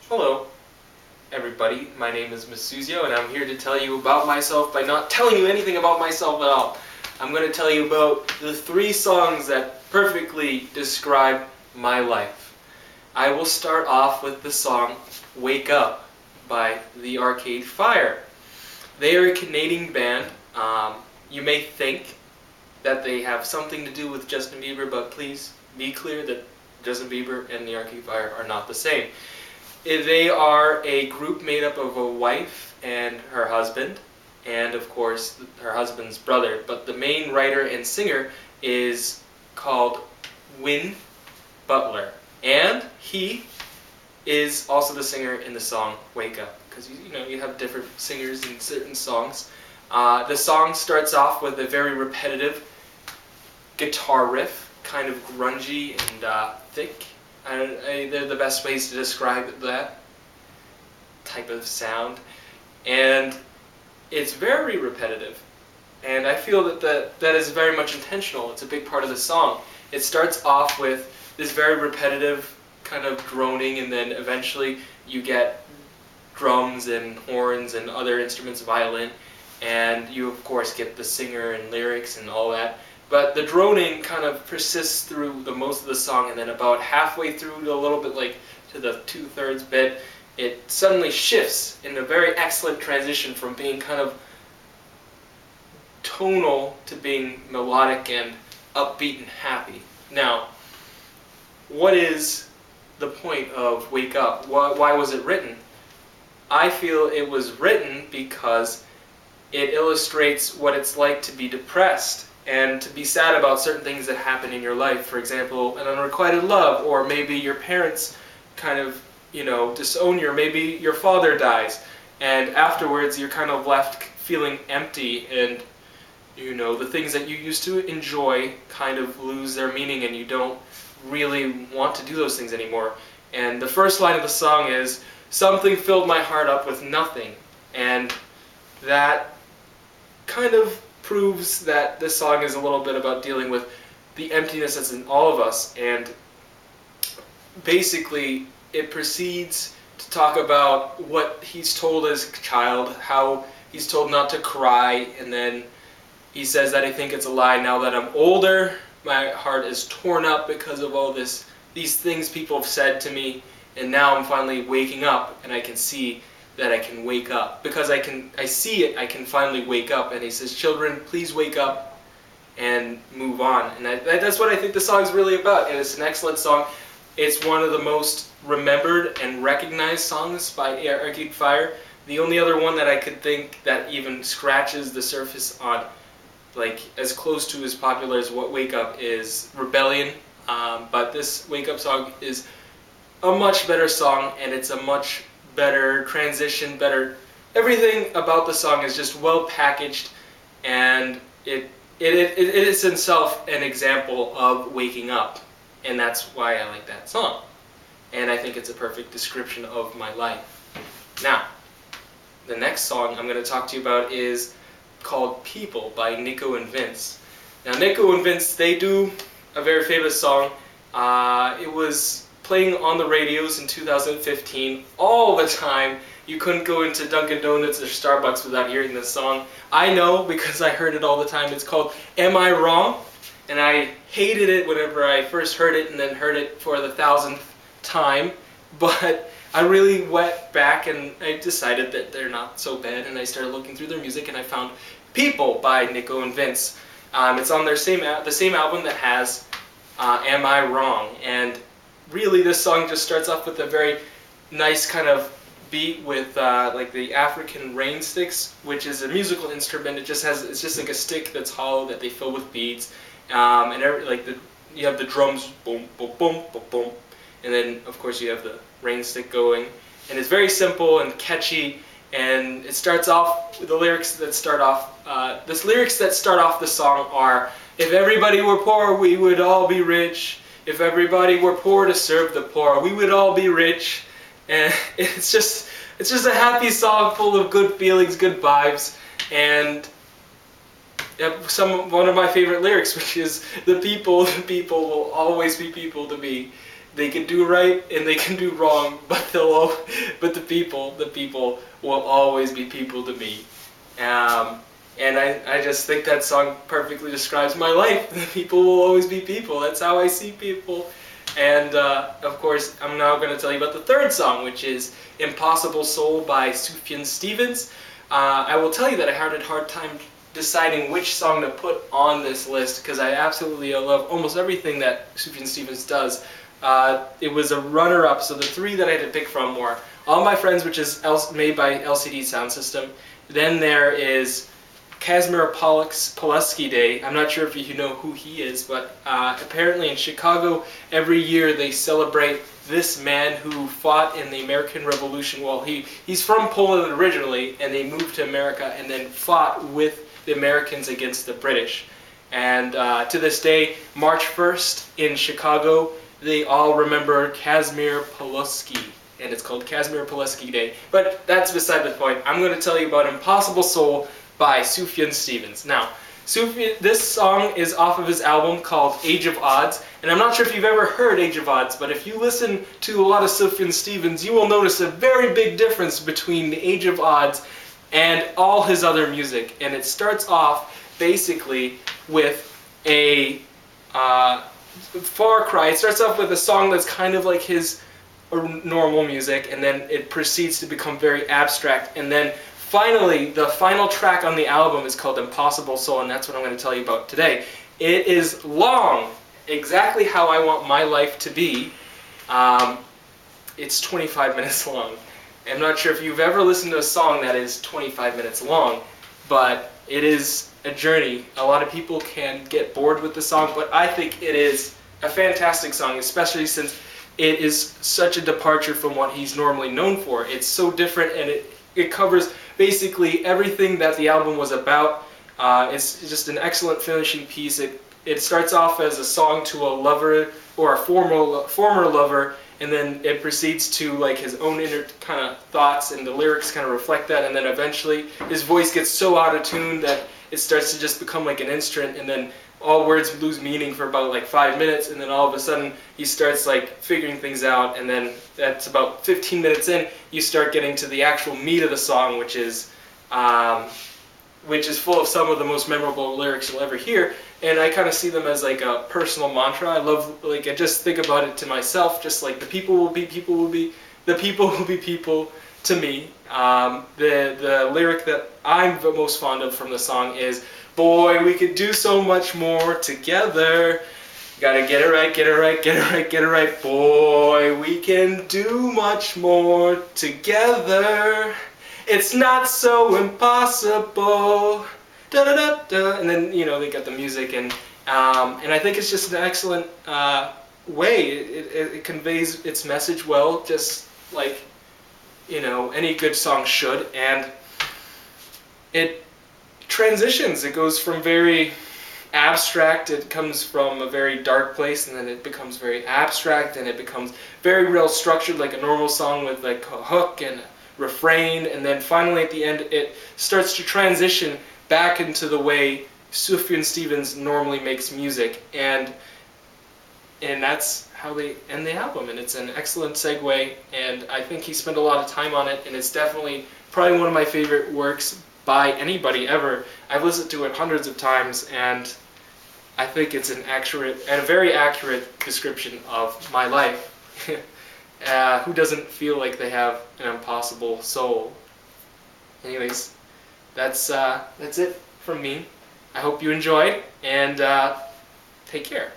Hello, everybody. My name is Sufjan, and I'm here to tell you about myself by not telling you anything about myself at all. I'm going to tell you about the 3 songs that perfectly describe my life. I will start off with the song Wake Up by the Arcade Fire. They are a Canadian band. You may think that they have something to do with Justin Bieber, but please be clear that Justin Bieber and the Arcade Fire are not the same. They are a group made up of a wife and her husband, and of course her husband's brother. But the main writer and singer is called Win Butler, and he is also the singer in the song Wake Up, because you have different singers in certain songs. The song starts off with a very repetitive guitar riff, kind of grungy and thick. They're the best ways to describe that type of sound, and it's very repetitive, and I feel that is very much intentional. It's a big part of the song. It starts off with this very repetitive kind of droning, and then eventually you get drums and horns and other instruments, violin, and you of course get the singer and lyrics and all that. But the droning kind of persists through the most of the song, and then about halfway through to a little bit like to the 2/3 bit, it suddenly shifts in a very excellent transition from being kind of tonal to being melodic and upbeat and happy. Now, what is the point of Wake Up? Why was it written? I feel it was written because it illustrates what it's like to be depressed and to be sad about certain things that happen in your life. For example, an unrequited love, or maybe your parents kind of, disown you, or maybe your father dies, and afterwards you're kind of left feeling empty, and the things that you used to enjoy kind of lose their meaning, and you don't really want to do those things anymore. And the first line of the song is, "Something filled my heart up with nothing," and that kind of proves that this song is a little bit about dealing with the emptiness that's in all of us. And basically it proceeds to talk about what he's told as a child, how he's told not to cry, and then he says that I think it's a lie now that I'm older. My heart is torn up because of all these things people have said to me, and now I'm finally waking up, and I can see that I can wake up. Because I see it, I can finally wake up. And he says, "Children, please wake up and move on." And that's what I think the song's really about. And it's an excellent song. It's one of the most remembered and recognized songs by Arcade Fire. The only other one that I could think that even scratches the surface on, like, as close to as popular as what Wake Up is, Rebellion. But this Wake Up song is a much better song, and it's a much better transition, better everything about the song is just well packaged, and it is itself an example of waking up, and that's why I like that song, and I think it's a perfect description of my life. Now, the next song I'm going to talk to you about is called People by Nico and Vinz. Now, Nico and Vinz, they do a very famous song. It was playing on the radios in 2015 all the time. You couldn't go into Dunkin' Donuts or Starbucks without hearing this song. I know because I heard it all the time. It's called Am I Wrong? And I hated it whenever I first heard it, and then heard it for the 1,000th time. But I really went back and I decided that they're not so bad, and I started looking through their music, and I found People by Nico and Vinz. It's on the same album that has Am I Wrong? And really, this song just starts off with a very nice kind of beat with like the African rain sticks, which is a musical instrument. It's just like a stick that's hollow that they fill with beads, and you have the drums, boom, boom, boom, boom, boom, and then of course you have the rain stick going, and it's very simple and catchy. And it starts off with the lyrics that start off. The lyrics that start off the song are, "If everybody were poor, we would all be rich. If everybody were poor to serve the poor, we would all be rich." And it's just a happy song full of good feelings, good vibes, and one of my favorite lyrics, which is the people will always be people to me. They can do right and they can do wrong, but the people will always be people to me. And I just think that song perfectly describes my life. The people will always be people. That's how I see people. And of course, I'm now going to tell you about the third song, which is Impossible Soul by Sufjan Stevens. I will tell you that I had a hard time deciding which song to put on this list because I absolutely love almost everything that Sufjan Stevens does. It was a runner-up, so the three that I had to pick from were All My Friends, which is made by LCD Sound System. Then there is Kazimierz Pulaski Day. I'm not sure if you know who he is, but apparently in Chicago every year they celebrate this man who fought in the American Revolution. Well, he's from Poland originally, and they moved to America and then fought with the Americans against the British. And to this day, March 1st in Chicago, they all remember Kazimierz Pulaski, and it's called Kazimierz Pulaski Day. But that's beside the point. I'm going to tell you about Impossible Soul by Sufjan Stevens. Now, this song is off of his album called Age of Odds, and I'm not sure if you've ever heard Age of Odds, but if you listen to a lot of Sufjan Stevens, you will notice a very big difference between the Age of Odds and all his other music. And it starts off basically with a far cry. It starts off with a song that's kind of like his normal music, and then it proceeds to become very abstract, and then finally, the final track on the album is called Impossible Soul, and that's what I'm going to tell you about today. It is long, exactly how I want my life to be. It's 25 minutes long. I'm not sure if you've ever listened to a song that is 25 minutes long, but it is a journey. A lot of people can get bored with the song, but I think it is a fantastic song, especially since it is such a departure from what he's normally known for. It's so different, and it covers basically everything that the album was about. It's just an excellent finishing piece. It starts off as a song to a lover or a former lover, and then it proceeds to like his own inner kind of thoughts, and the lyrics kind of reflect that, and then eventually his voice gets so out of tune that it starts to just become like an instrument, and then all words lose meaning for about like 5 minutes, and then all of a sudden he starts like figuring things out, and then that's about 15 minutes in, you start getting to the actual meat of the song, which is full of some of the most memorable lyrics you'll ever hear. And I kind of see them as like a personal mantra. I just think about it to myself, just like the people will be people to me. The lyric that I'm the most fond of from the song is, "Boy, we could do so much more together. Gotta get it right, get it right, get it right, get it right. Boy, we can do much more together. It's not so impossible." Da da da da. And then they got the music, and I think it's just an excellent way. It conveys its message well, just like any good song should, and it transitions. It goes from very abstract, it comes from a very dark place, and then it becomes very abstract, and it becomes very real structured like a normal song with like a hook and a refrain, and then finally at the end it starts to transition back into the way Sufjan Stevens normally makes music, and that's how they end the album, and it's an excellent segue, and I think he spent a lot of time on it, and it's definitely probably one of my favorite works by anybody ever. I've listened to it hundreds of times, and I think it's an accurate and a very accurate description of my life. Who doesn't feel like they have an impossible soul? Anyways, that's it from me. I hope you enjoyed, and take care.